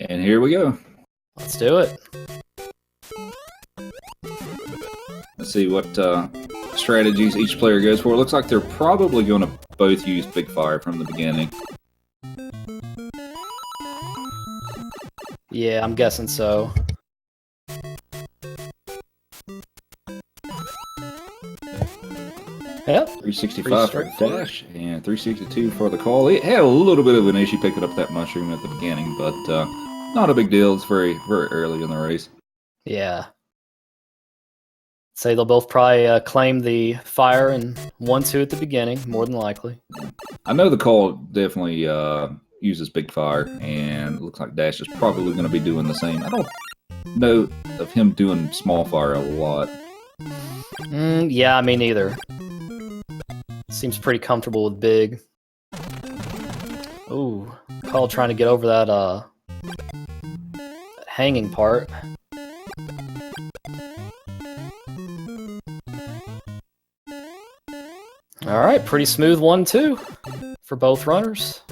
And here we go. Let's do it. Let's see what strategies each player goes for. It looks like they're probably going to both use Big Fire from the beginning. Yeah, I'm guessing so. Yep. 365 for the dash and 362 for the call. It had a little bit of an issue picking up that mushroom at the beginning, but not a big deal. It's very, very early in the race. Yeah. Say they'll both probably claim the fire and 1-2 at the beginning, more than likely. I know the call definitely uses Big Fire, and it looks like Dash is probably going to be doing the same. I don't know of him doing Small Fire a lot. Yeah, me neither. Seems pretty comfortable with Big. Ooh, Call trying to get over that hanging part. Alright, pretty smooth 1-2 for both runners.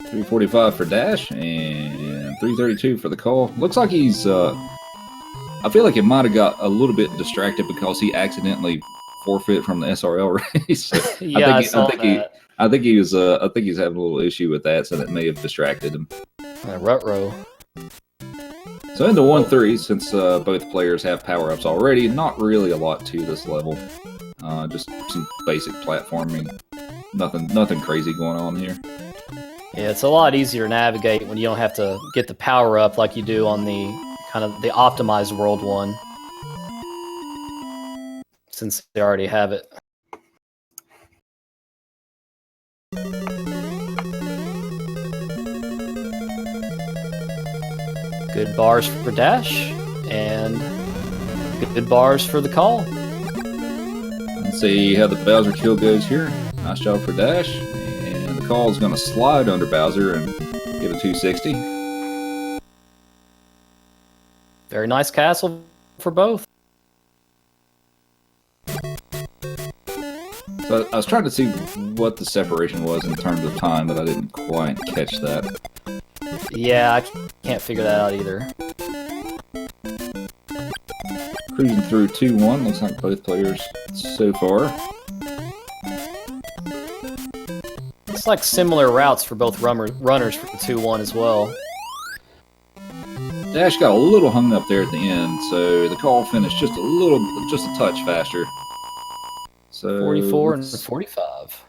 345 for Dash and 332 for the call. Looks like he's I feel like it might have got a little bit distracted because he accidentally forfeit from the SRL race. Yeah, I think he's having a little issue with that, so that may have distracted him. Rut row. So into 1-3, since both players have power-ups already, not really a lot to this level. Just some basic platforming. Nothing crazy going on here. Yeah, it's a lot easier to navigate when you don't have to get the power up like you do on the kind of the optimized world one, since they already have it. Good bars for Dash, and good bars for the call. Let's see how the Bowser kill goes here. Nice job for Dash. And the call is going to slide under Bowser and get a 260. Very nice castle for both. So I was trying to see what the separation was in terms of time, but I didn't quite catch that. Yeah, I can't figure that out either. Cruising through 2-1. Looks like both players so far. It's like similar routes for both runners for the 2-1 as well. Dash got a little hung up there at the end, so the call finished just a touch faster. So 44 and 45.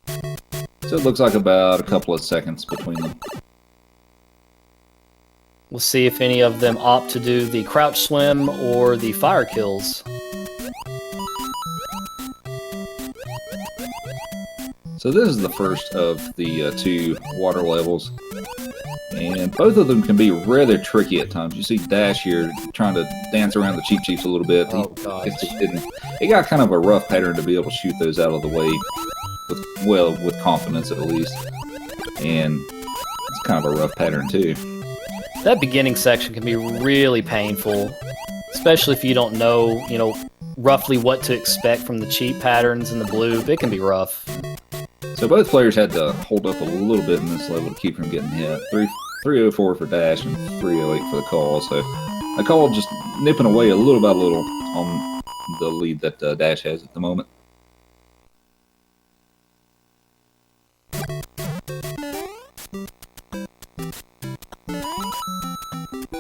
So it looks like about a couple of seconds between them. We'll see if any of them opt to do the crouch swim or the fire kills. So this is the first of the two water levels, and both of them can be rather tricky at times. You see Dash here trying to dance around the Cheep Cheeps a little bit. Oh, gosh. It got kind of a rough pattern to be able to shoot those out of the way with confidence at least, and it's kind of a rough pattern too. That beginning section can be really painful, especially if you don't know, roughly what to expect from the cheat patterns in the blue. It can be rough. So both players had to hold up a little bit in this level to keep from getting hit. 304 for Dash and 308 for the call. So the call just nipping away a little by little on the lead that Dash has at the moment.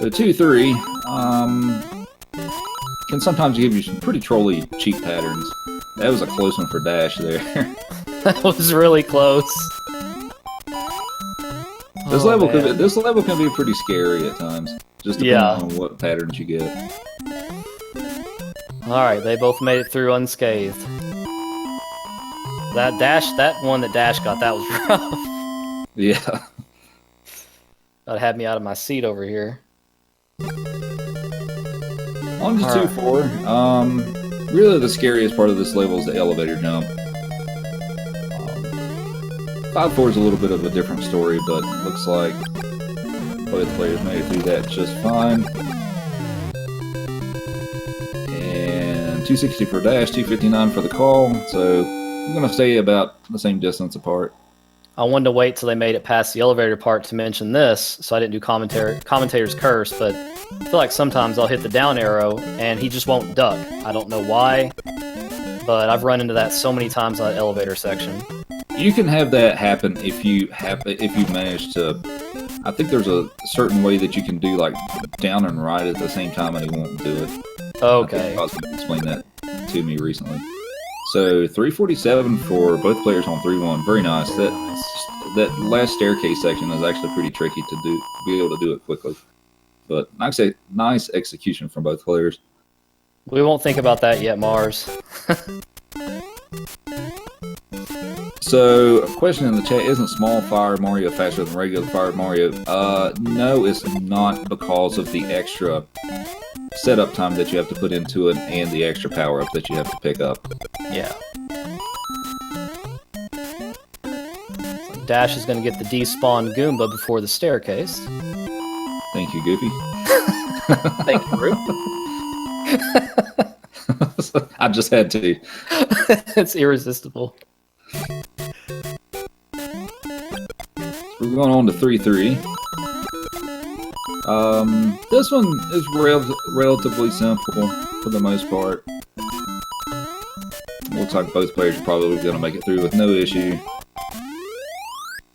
So 2-3 can sometimes give you some pretty trolly cheat patterns. That was a close one for Dash there. That was really close. This level can be pretty scary at times, just depending on what patterns you get. All right, they both made it through unscathed. That one that Dash got, that was rough. Yeah. That had me out of my seat over here. On to 2-4. Really the scariest part of this level is the elevator jump. 5-4 is a little bit of a different story, but looks like both players made it through that just fine. And 260 for Dash, 259 for the call, so I'm going to stay about the same distance apart. I wanted to wait till they made it past the elevator part to mention this, so I didn't do commentator's curse, but I feel like sometimes I'll hit the down arrow and he just won't duck. I don't know why, but I've run into that so many times on that elevator section. You can have that happen if you manage to. I think there's a certain way that you can do like down and right at the same time, and he won't do it. Okay. I think explained that to me recently. So 347 for both players on 3-1. Very nice. That last staircase section is actually pretty tricky to be able to do it quickly. But nice execution from both players. We won't think about that yet, Mars. So, a question in the chat, isn't small Fire Mario faster than regular Fire Mario? No, it's not, because of the extra setup time that you have to put into it and the extra power-up that you have to pick up. Yeah. So Dash is going to get the despawned Goomba before the staircase. Thank you, Goofy. Thank you, Roo. I just had to. It's irresistible. We're going on to 3-3. This one is relatively simple for the most part. Looks like both players are probably going to make it through with no issue.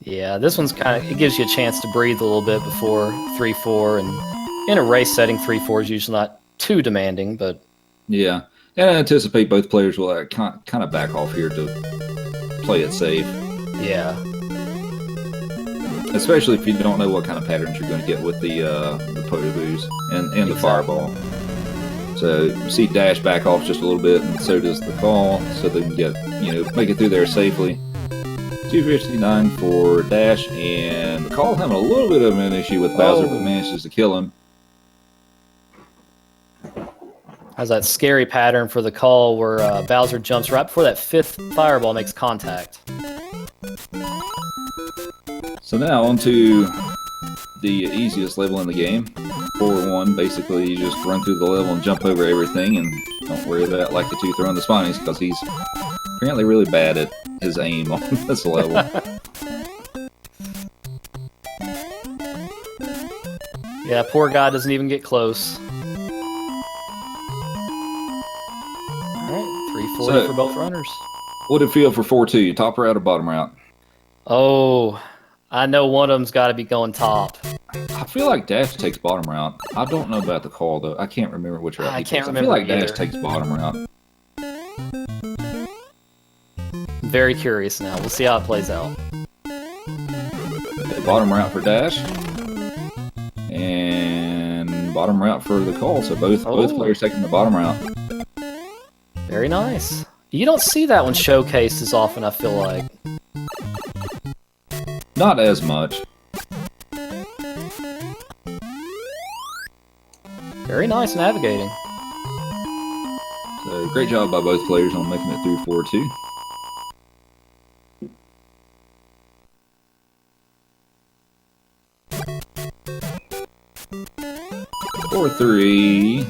Yeah, this one's it gives you a chance to breathe a little bit before 3-4, and in a race setting, 3-4 is usually not too demanding, but... Yeah, and I anticipate both players will kind of back off here to play it safe. Yeah. Especially if you don't know what kind of patterns you're going to get with the Potoboos and the Fireball. So you see Dash back off just a little bit, and so does the Call, so they can get, make it through there safely. 259 for Dash, and the Call having a little bit of an issue with Bowser, but manages to kill him. Has that scary pattern for the Call where Bowser jumps right before that 5th Fireball makes contact. So now on to the easiest level in the game. 4-1, basically you just run through the level and jump over everything, and don't worry about like the two throwing the spinies, because he's apparently really bad at his aim on this level. Yeah, poor guy doesn't even get close. Alright, 340 for both runners. What'd it feel for 4-2? Top route or bottom route? Oh, I know one of them's got to be going top. I feel like Dash takes bottom route. I don't know about the Call, though. I can't remember which route he takes. I feel like Dash takes bottom route. Very curious now. We'll see how it plays out. Bottom route for Dash. And bottom route for the Call. So both players taking the bottom route. Very nice. You don't see that one showcased as often, I feel like. Not as much. Very nice navigating. So great job by both players on making it through 4-2. 4-3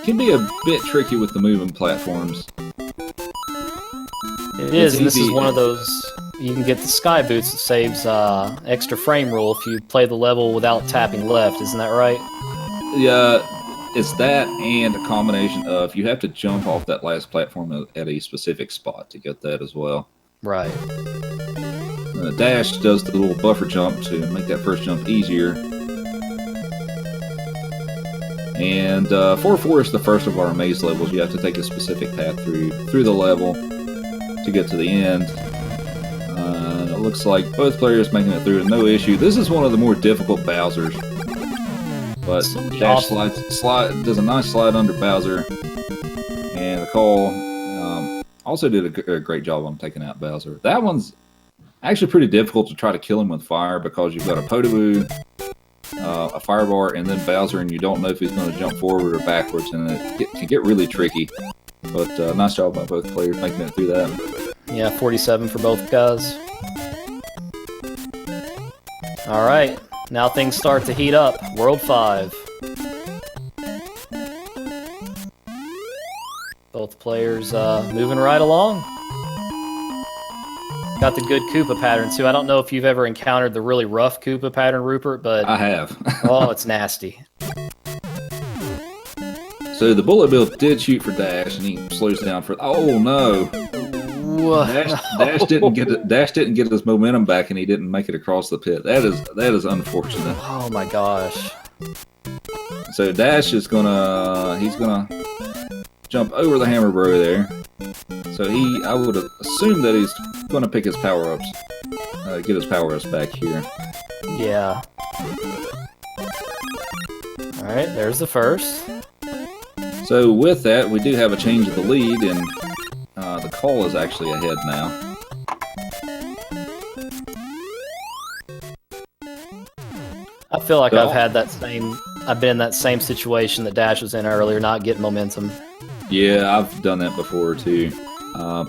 can be a bit tricky with the moving platforms. It is, and this is one of those, you can get the sky boots that saves extra frame rule if you play the level without tapping left, isn't that right? Yeah, it's that and a combination of, you have to jump off that last platform at a specific spot to get that as well. Right. Dash does the little buffer jump to make that first jump easier. And 4-4 is the first of our maze levels. You have to take a specific path through the level to get to the end. It looks like both players making it through with no issue. This is one of the more difficult Bowsers. But Dash does a nice slide under Bowser. And the Call also did a great job on taking out Bowser. That one's actually pretty difficult to try to kill him with fire, because you've got a Potoboo, a Firebar, and then Bowser, and you don't know if he's going to jump forward or backwards, and it can get really tricky. But nice job by both players making it through that. Yeah, 47 for both guys. All right, now things start to heat up. World 5. Both players moving right along. Got the good Koopa pattern too. I don't know if you've ever encountered the really rough Koopa pattern, Rupert, but I have. oh, it's nasty. So the bullet bill did shoot for Dash, and he slows down for. Oh no! Dash didn't get it. Dash didn't get his momentum back, and he didn't make it across the pit. That is unfortunate. Oh my gosh! So Dash is he's gonna jump over the hammer bro there. So I would assume that he's gonna pick his power ups, get his power ups back here. Yeah. All right, there's the first. So with that, we do have a change of the lead, and the call is actually ahead now. I feel like I've been in that same situation that Dash was in earlier, not getting momentum. Yeah, I've done that before too,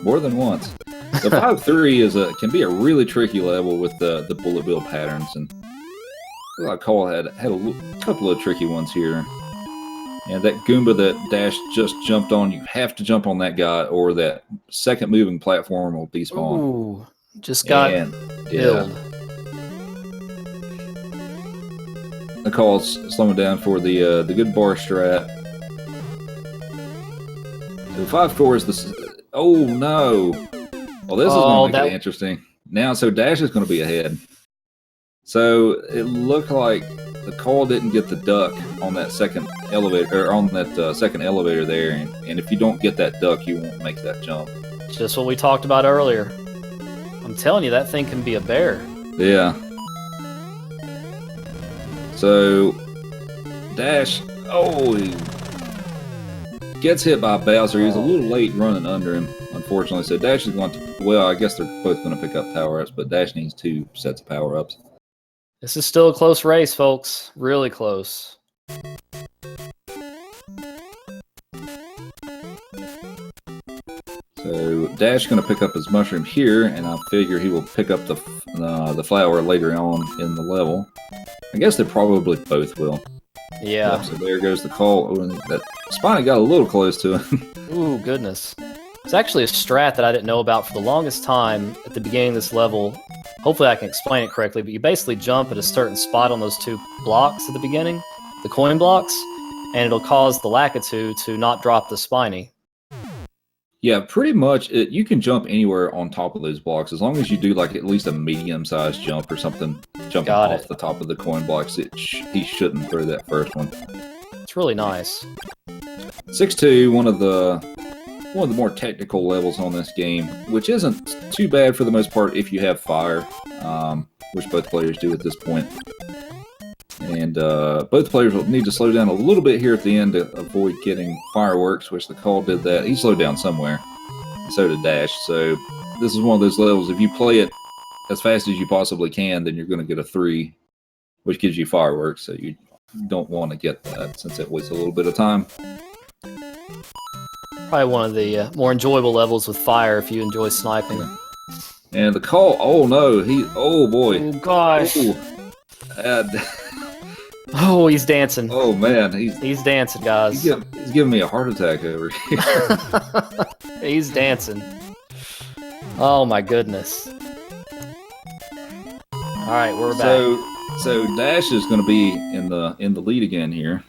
more than once. The 5-3 can be a really tricky level with the bullet bill patterns, and I call had a couple of tricky ones here. And that Goomba that Dash just jumped on, you have to jump on that guy, or that second moving platform will despawn. Ooh, just got killed. The call's slowing down for the good bar strat. So 5-4 is the. Oh no! Well, this is going to make it interesting. Now, so Dash is going to be ahead. So it looked like the call didn't get the duck on that second elevator, or on that second elevator there, and if you don't get that duck, you won't make that jump. Just what we talked about earlier. I'm telling you, that thing can be a bear. Yeah. So Dash, he gets hit by Bowser. He was a little late running under him, unfortunately. So Dash is going to, well, I guess they're both going to pick up power-ups, but Dash needs 2 sets of power-ups. This is still a close race, folks. Really close. So Dash is going to pick up his mushroom here, and I figure he will pick up the flower later on in the level. I guess they probably both will. Yeah. Yep, so there goes the call. Oh, and that Spiny got a little close to him. Ooh, goodness. It's actually a strat that I didn't know about for the longest time at the beginning of this level. Hopefully I can explain it correctly, but you basically jump at a certain spot on those 2 blocks at the beginning, the coin blocks, and it'll cause the Lakitu to not drop the Spiny. Yeah, pretty much. You can jump anywhere on top of those blocks as long as you do like at least a medium-sized jump or something, jumping off the top of the coin blocks. He shouldn't throw that first one. It's really nice. 6-2, one of the more technical levels on this game, which isn't too bad for the most part if you have fire, which both players do at this point. And both players will need to slow down a little bit here at the end to avoid getting fireworks, which the call did that. He slowed down somewhere. So did Dash. So this is one of those levels, if you play it as fast as you possibly can, then you're going to get a 3, which gives you fireworks. So you don't want to get that since it wastes a little bit of time. Probably one of the more enjoyable levels with fire if you enjoy sniping. And the call, oh no, oh boy. Oh gosh. Ooh. Oh, he's dancing. Oh man, he's dancing, guys. He's giving me a heart attack over here. He's dancing. Oh my goodness. All right, we're back. So Dash is going to be in the lead again here.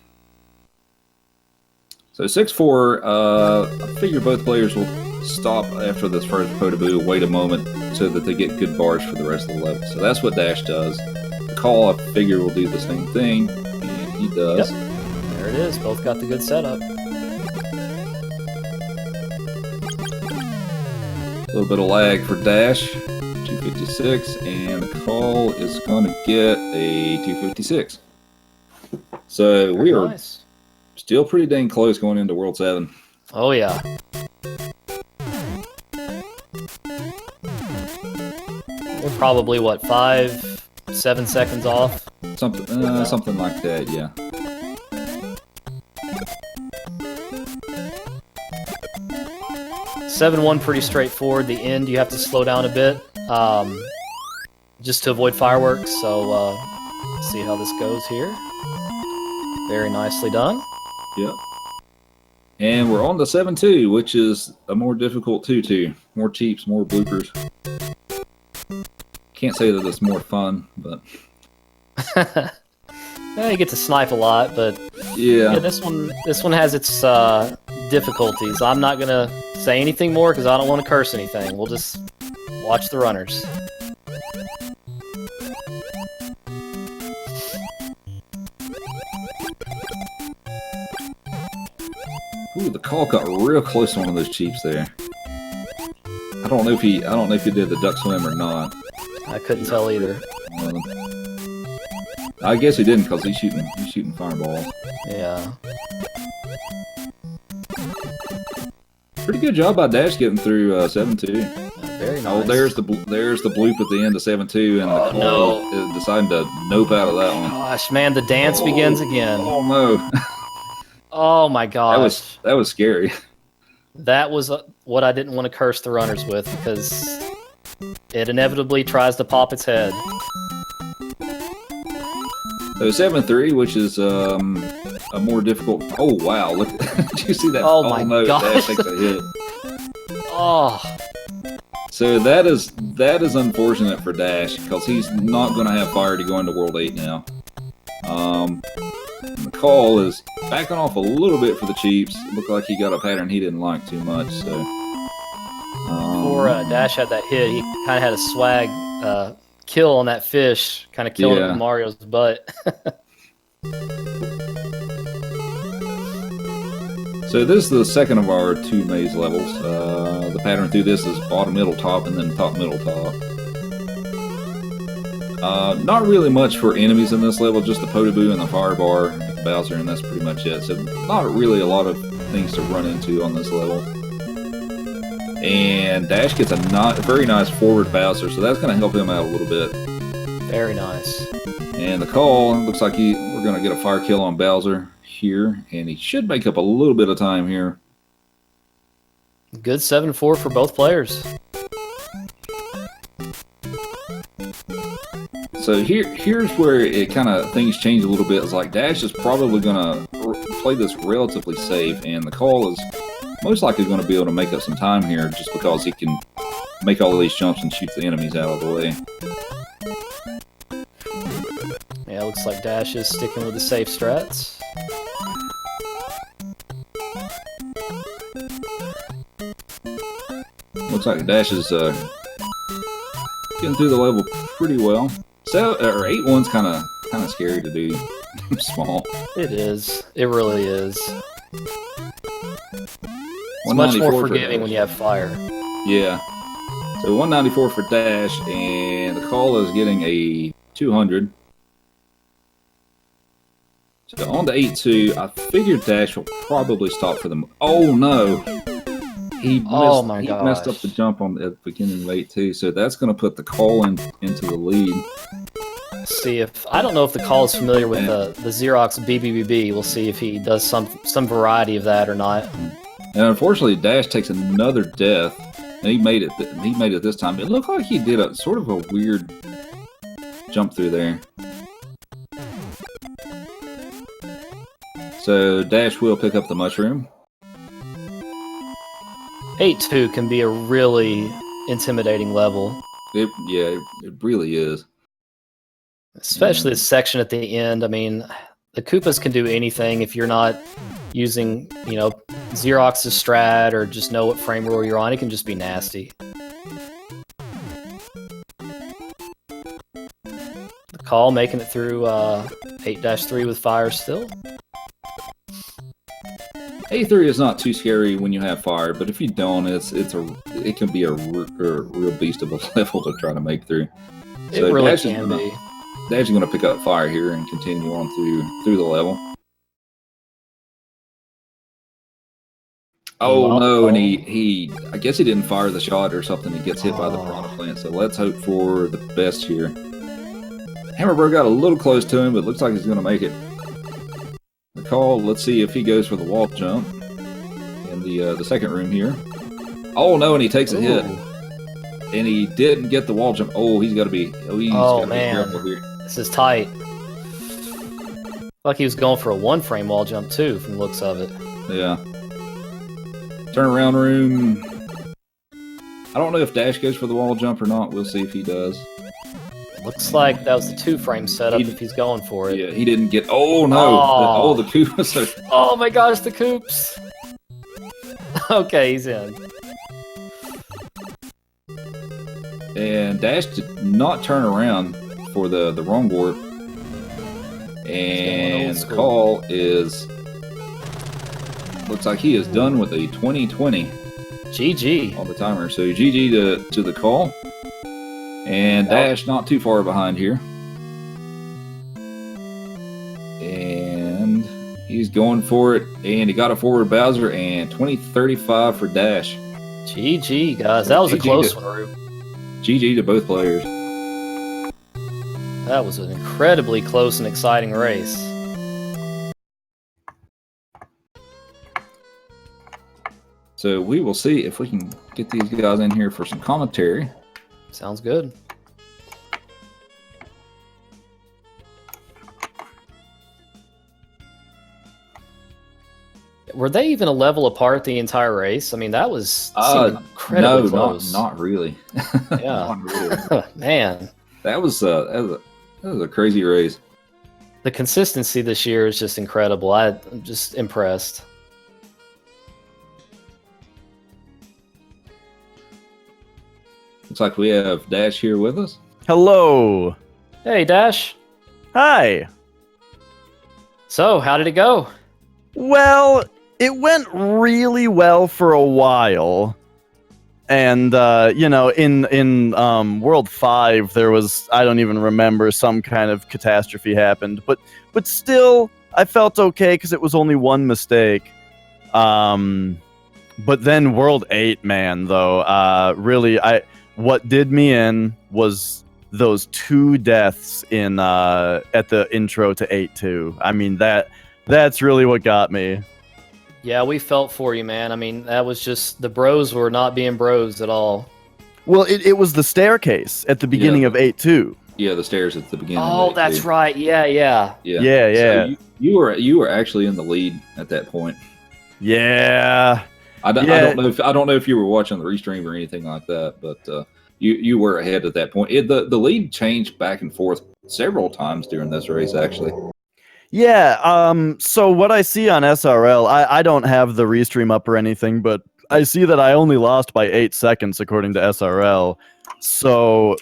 So 6-4. I figure both players will stop after this first Potaboo, wait a moment so that they get good bars for the rest of the level. So that's what Dash does. The call, I figure, will do the same thing, and he does. Yep. There it is. Both got the good setup. A little bit of lag for Dash, 256, and the call is going to get a 256. So we are still pretty dang close going into World 7. Oh, yeah. We're probably, 5-7 seconds off? Something like that, yeah. (7-1) pretty straightforward. The end, you have to slow down a bit, just to avoid fireworks. So, let's see how this goes here. Very nicely done. Yep. And we're on to 7-2, which is a more difficult 2-2. More cheeps, more bloopers. Can't say that it's more fun, but Yeah, you get to snipe a lot, but yeah. this one has its difficulties. I'm not gonna say anything more because I don't want to curse anything. We'll just watch the runners. Ooh, the call got real close to one of those Chiefs there. I don't know if he did the duck swim or not. I couldn't tell either. I guess he didn't because he's shooting fireballs. Yeah. Pretty good job by Dash getting through 7-2. Very nice. Oh, there's the bloop at the end of 7-2, and the call is deciding to nope out of that one. Gosh, man, the dance begins again. Oh no! Oh my gosh. That was scary. That was what I didn't want to curse the runners with because it inevitably tries to pop its head. So 7-3, which is a more difficult. Oh wow! Look, did you see that? Oh my gosh! Dash takes a hit. Oh. So that is unfortunate for Dash because he's not going to have fire to go into World 8 now. The call is backing off a little bit for the Chiefs. It looked like he got a pattern he didn't like too much. So before Dash had that hit, he kind of had a swag kill on that fish, kind of killing it with Mario's butt. So this is the second of our 2 maze levels. The pattern through this is bottom, middle, top, and then top, middle, top. Not really much for enemies in this level, just the Potoboo and the Fire Bar and the Bowser, and that's pretty much it. So not really a lot of things to run into on this level. And Dash gets a very nice forward Bowser, so that's going to help him out a little bit. Very nice. And the call looks like we're going to get a fire kill on Bowser here, and he should make up a little bit of time here. Good 7-4 for both players. So here's where it kind of things change a little bit. It's like Dash is probably going to play this relatively safe, and the call is most likely going to be able to make up some time here just because he can make all of these jumps and shoot the enemies out of the way. Yeah, looks like Dash is sticking with the safe strats. Looks like Dash is getting through the level pretty well. 8-1's kind of scary to do. Small. It is. It really is. It's much more forgiving when you have fire. Yeah. So 194 for Dash, and the call is getting a 200. So on to 8-2. I figured Dash will probably stop for them. Oh no! He messed up the jump at the beginning of 8-2, so that's going to put the call into the lead. See if I don't know if the call is familiar with the Xerox BBBB. We'll see if he does some variety of that or not. And unfortunately, Dash takes another death, and he made it. He made it this time. It looked like he did a sort of a weird jump through there. So Dash will pick up the mushroom. 8-2 can be a really intimidating level. It really is. Especially the section at the end. I mean, the Koopas can do anything if you're not using, Xerox's strat or just know what frame rule you're on. It can just be nasty. The call making it through 8-3 with fire still. 8-3 is not too scary when you have fire, but if you don't, it can be a real beast of a level to try to make through. It really can be. Dash is going to pick up fire here and continue on through the level. Oh no, and he I guess he didn't fire the shot or something. He gets hit by the piranha plant, so let's hope for the best here. Hammerbro got a little close to him, but looks like he's going to make it. The call, let's see if he goes for the wall jump in the second room here. Oh no, and he takes a hit. And he didn't get the wall jump. Oh, he's got to be be careful here. This is tight. Like he was going for a 1-frame wall jump too, from the looks of it. Yeah. Turnaround room. I don't know if Dash goes for the wall jump or not. We'll see if he does. Looks like that was the 2-frame setup if he's going for it. Yeah, he didn't get. Oh no! Oh. The Koopas are. Oh my gosh, the Coops! Okay, he's in. And Dash did not turn around for the wrong warp. And the call is. Looks like he is done with a 2020. GG. On the timer. So GG to the call. And Dash not too far behind here. And he's going for it. And he got a forward Bowser and 20-35 for Dash. GG, guys. That was a close one, Rube. GG to both players. That was an incredibly close and exciting race. So we will see if we can get these guys in here for some commentary. Sounds good. Were they even a level apart the entire race? I mean, that was incredibly close. Not really. Yeah, Not really. Man, that was a crazy race. The consistency this year is just incredible. I'm just impressed. Looks like we have Dash here with us. Hello. Hey, Dash. Hi. So, how did it go? Well, it went really well for a while. And, you know, in World 5, there was, I don't even remember, some kind of catastrophe happened. But still, I felt okay because it was only one mistake. But then World 8, man, though, really, what did me in was those 2 deaths in at the intro to 8-2. I mean, that's really what got me. Yeah, we felt for you, man. I mean, that was just, the bros were not being bros at all. Well, it was the staircase at the beginning of 8-2. Yeah, the stairs at the beginning. Oh, that's right. Yeah. So you were actually in the lead at that point. Yeah. I don't know if you were watching the restream or anything like that, but you were ahead at that point. The lead changed back and forth several times during this race, actually. Yeah. So what I see on SRL, I don't have the restream up or anything, but I see that I only lost by 8 seconds according to SRL. So,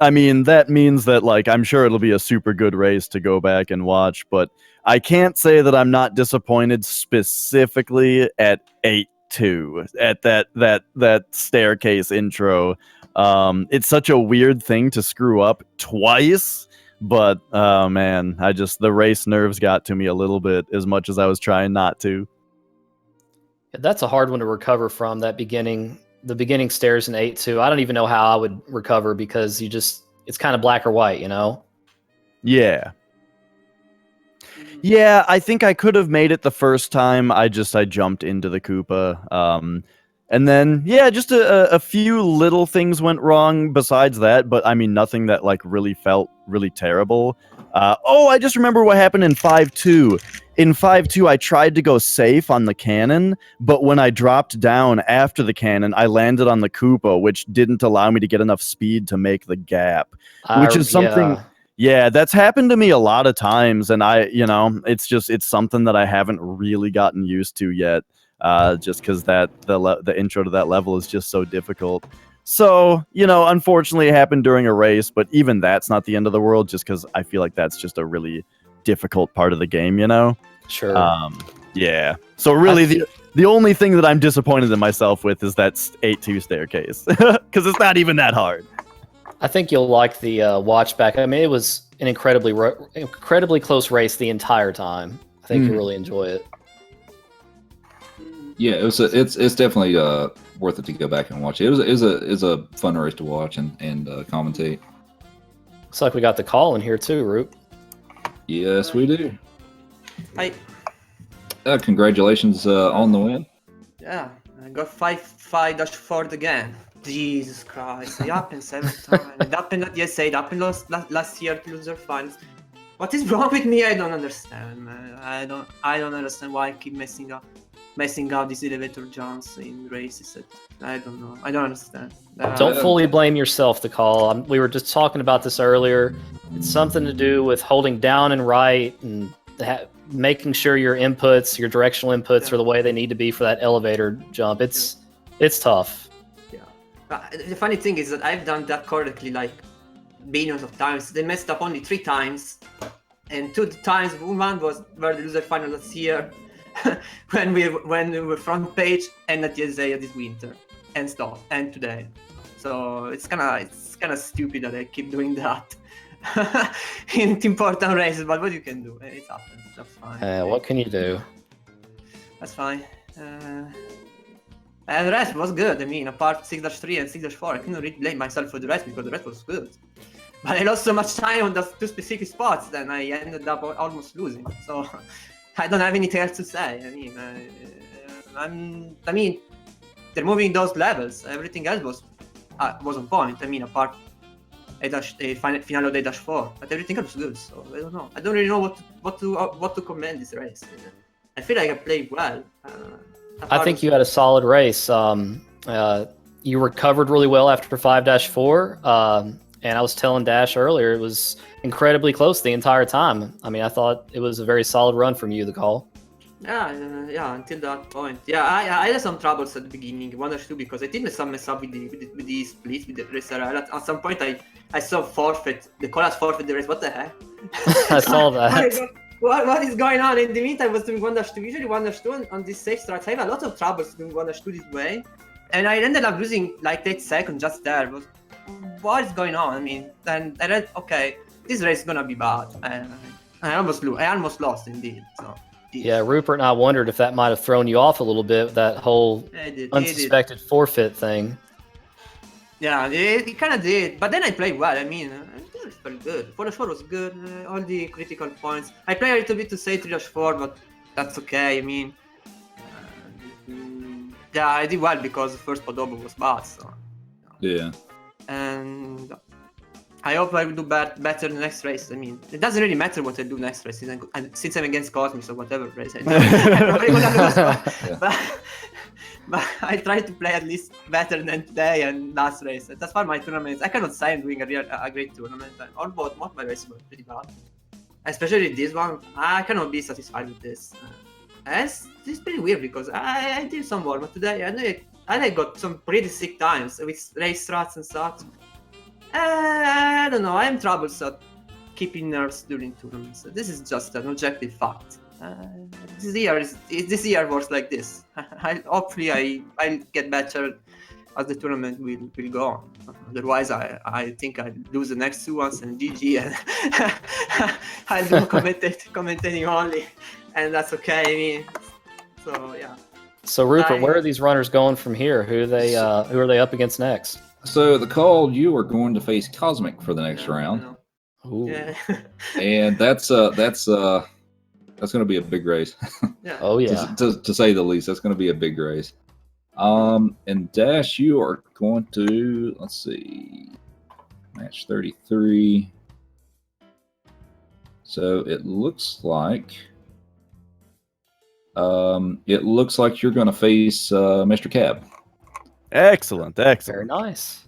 I mean, that means that, like, I'm sure it'll be a super good race to go back and watch, but I can't say that I'm not disappointed specifically at 8-2, at that staircase intro. It's such a weird thing to screw up twice, but oh man, the race nerves got to me a little bit as much as I was trying not to. That's a hard one to recover from, the beginning stairs in 8-2. I don't even know how I would recover because it's kind of black or white, you know? Yeah. Yeah, I think I could have made it the first time. I jumped into the Koopa. And then, yeah, just a few little things went wrong besides that, but I mean, nothing that like really felt really terrible. I just remember what happened in 5-2. In 5-2, I tried to go safe on the cannon, but when I dropped down after the cannon, I landed on the Koopa, which didn't allow me to get enough speed to make the gap, which is something... Yeah, that's happened to me a lot of times, and it's something that I haven't really gotten used to yet, just because the intro to that level is just so difficult. So, unfortunately it happened during a race, but even that's not the end of the world, just because I feel like that's just a really difficult part of the game, Sure. Yeah. So really, the only thing that I'm disappointed in myself with is that 8-2 staircase, because it's not even that hard. I think you'll like the watch back. I mean, it was an incredibly close race the entire time. I think you'll really enjoy it. Yeah, it's definitely worth it to go back and watch. It was a fun race to watch and commentate. Looks like we got the call in here too, Root. Yes, we do. Hi. Congratulations on the win. Yeah, I got 5-4 again. Jesus Christ, it happened 7 times. It happened at ESA, it happened last year at loser finals. What is wrong with me? I don't understand, man. I don't understand why I keep messing up. messing up these elevator jumps in races. I don't know. I don't understand. Don't fully blame yourself, the call. We were just talking about this earlier. It's something to do with holding down and right and making sure your inputs, your directional inputs, are the way they need to be for that elevator jump. It's tough. Yeah. The funny thing is that I've done that correctly like billions of times. They messed up only 3 times, and 2 times one was where the loser final last year, when we were front page, and at TSA this winter, and stuff, and today. So it's kind of stupid that I keep doing that in important races. But what you can do, it happens. That's fine. What can you do? That's fine. And the rest was good. I mean, apart 6-3 and 6-4, I couldn't really blame myself for the rest because the rest was good. But I lost so much time on those 2 specific spots, then I ended up almost losing. So I don't have anything else to say. I mean, they're moving those levels. Everything else was on point. I mean, apart final of A-4, but everything else was good. So I don't know. I don't really know what to commend this race. I feel like I played well. I think you had a solid race. You recovered really well after 5-4. And I was telling Dash earlier, it was incredibly close the entire time. I mean, I thought it was a very solid run from you, the call. Yeah, until that point. Yeah, I had some troubles at the beginning, 1-2, because I did mess up with the split, with the racer. At some point, I saw forfeit. The call has forfeit the race. What the heck? I saw that. What is going on? In the meantime, I was doing 1-2. Usually 1-2 on these safe strats, I have a lot of troubles doing 1-2 this way. And I ended up losing like 8 seconds just there. But what is going on? I mean, then I read, okay, this race is gonna be bad. I almost lost indeed. So. Yeah, Rupert and I wondered if that might have thrown you off a little bit, that whole unsuspected forfeit thing. Yeah, it kind of did. But then I played well. I mean, it felt good. 4-4 was good. All the critical points. I played a little bit to say 3-4, but that's okay. I mean, yeah, I did well because the first Podobo was bad. So. Yeah. And I hope I will do better the next race. I mean, it doesn't really matter what I do next race, since I'm against Cosmos or whatever race I do. I'm probably gonna lose, but I try to play at least better than today and last race. That's why my tournaments, I cannot say I'm doing a great tournament. Most of my races were pretty bad. Especially this one, I cannot be satisfied with this. This is pretty weird because I did some warm up today, and I got some pretty sick times with race strats and such. I don't know, I'm troublesome keeping nerves during tournaments. This is just an objective fact. This year works like this. Hopefully I'll get better as the tournament will go on. Otherwise I think I'll lose the next 2 ones and GG, and I'll do commentating only, and that's okay. I mean, so yeah. So Rupert, where are these runners going from here? Who are they up against next? So the call, you are going to face Cosmic for the next round. Ooh. Yeah. And that's going to be a big race. Yeah. Oh yeah. to say the least, that's going to be a big race. And Dash, you are going to, let's see, match 33. So it looks like you're going to face Mr. Cab. Excellent. Very nice.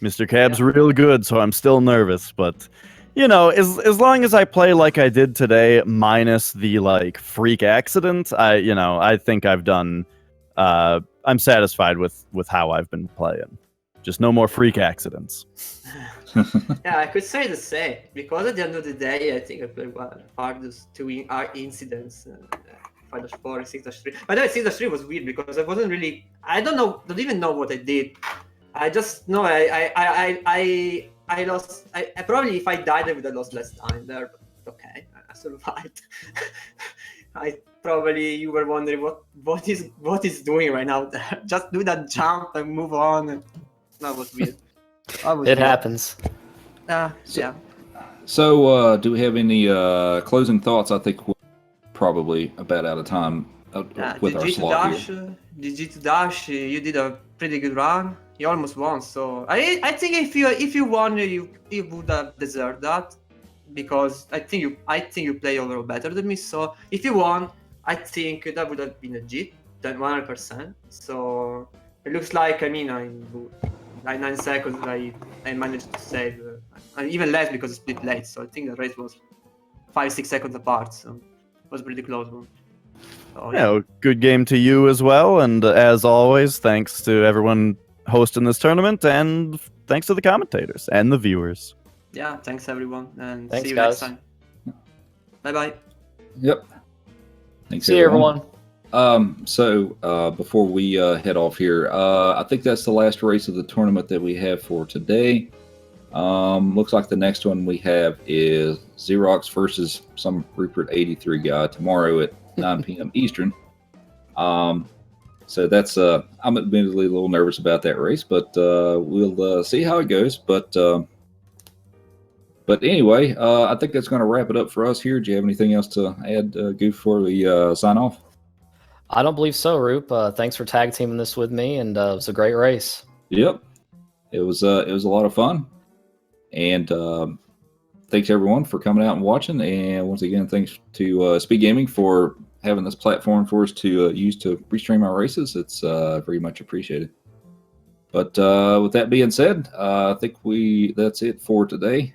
Mr. Cab's real good, so I'm still nervous, but you know, as long as I play like I did today, minus the like freak accident, I think I've done. I'm satisfied with how I've been playing. Just no more freak accidents. Yeah, I could say the same, because at the end of the day, I think I played well. Apart those 2 incidents, 5-4 and 6-3. By the way, 6-3 was weird because I wasn't really. Don't even know what I did. I just know I lost. I probably, if I died, I would have lost less time there. But okay, I survived. You were wondering what is doing right now. Just do that jump and move on. And that was weird. It happens. Yeah. So do we have any closing thoughts? I think we're probably about out of time with our slot here. GG to Dash, you did a pretty good run. You almost won, so I think if you won, you would have deserved that, because I think you play overall better than me. So if you won, I think that would have been a G, 100%. So it looks like, I mean, in like 9 seconds, I managed to save, and even less because it's split late. So I think the race was 5-6 seconds apart. So it was a pretty close one. So, Yeah, well, good game to you as well. And as always, thanks to everyone hosting this tournament, and thanks to the commentators and the viewers. Yeah, thanks everyone, and Thanks, see you guys. next time. Bye bye. Yep. Thanks, See you, everyone. So before we head off here, I think that's the last race of the tournament that we have for today. Looks like the next one we have is Xerox versus some Rupert 83 guy tomorrow at 9 p.m. Eastern. So that's I'm admittedly a little nervous about that race, but we'll see how it goes. But anyway, I think that's going to wrap it up for us here. Do you have anything else to add, Goof, before we sign off? I don't believe so, Roop. Thanks for tag teaming this with me, and it was a great race. Yep, it was a lot of fun, and thanks everyone for coming out and watching. And once again, thanks to Speed Gaming for having this platform for us to use to restream our races. It's very much appreciated. But with that being said, I think that's it for today.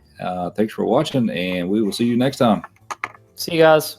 Thanks for watching, and we will see you next time. See you guys.